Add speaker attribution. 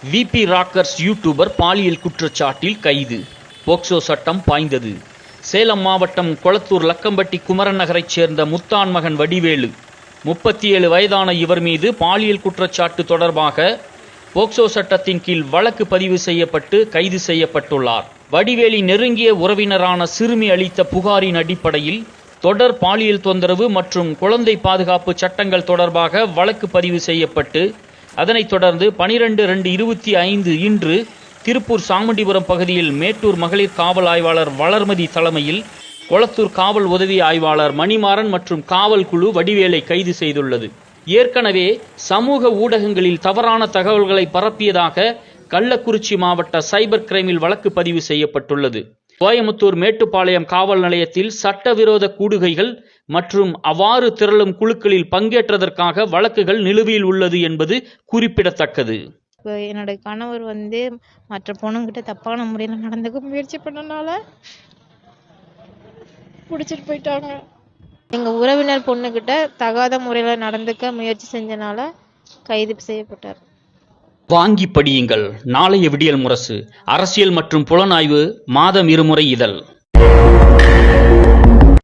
Speaker 1: VP Rockers YouTuber பாலியல் குற்றச்சாட்டில் கைது. போக்சோ சட்டம் பாய்ந்தது. சேலம் மாவட்டம் கொளத்தூர் லக்கம்பட்டி குமரன் நகரைச் சேர்ந்த முத்தான் மகன் வடிவேலு 37 வயதான இவர் மீது பாலியல் குற்றச்சாட்டு தொடர்பாக போக்சோ சட்டத்தின் கீழ் வழக்கு பதிவு செய்யப்பட்டு கைது செய்யப்பட்டுள்ளார். வடிவேலி நெருங்கிய உறவினரான சிறுமி அளித்த புகாரின் அடிப்படையில் தொடர் பாலியல் தொந்தரவு மற்றும் குழந்தை பாதுகாப்பு சட்டங்கள் தொடர்பாக வழக்கு பதிவு செய்யப்பட்டு அதனைத் தொடர்ந்து 12/2/25 இன்று திருப்பூர் சாமுண்டிபுரம் பகுதியில் மேட்டூர் மகளிர் காவல் ஆய்வாளர் வளர்மதி தலைமையில் கொளத்தூர் காவல் உதவி ஆய்வாளர் மணிமாறன் மற்றும் காவல் குழு வடிவேலை கைது செய்துள்ளது. ஏற்கனவே சமூக ஊடகங்களில் தவறான தகவல்களை பரப்பியதாக கள்ளக்குறிச்சி மாவட்ட சைபர் கிரைமில் வழக்கு பதிவு செய்யப்பட்டுள்ளது. கோயமுத்தூர் மேட்டுப்பாளையம் காவல் நிலையத்தில் சட்டவிரோத கூடுகைகள் மற்றும் அவ்வாறு திரளும் குழுக்களில் பங்கேற்றதற்காக வழக்குகள் நிலுவையில் உள்ளது என்பது குறிப்பிடத்தக்கது.
Speaker 2: என்னோட கணவர் மற்ற பொண்ணுங்கிட்ட தப்பான முறையில் நடந்துக்க முயற்சி பண்ணனால பிடிச்சிட்டு போயிட்டாங்க. எங்க உறவினர் பொண்ணுகிட்ட தகாத முறையில் நடந்துக்க முயற்சி செஞ்சனால கைது செய்யப்பட்டார்.
Speaker 1: வாங்கி படியுங்கள். நாளைய விடியல் முரசு. அரசியல் மற்றும் புலனாய்வு மாதம் 2 முறை இதழ்.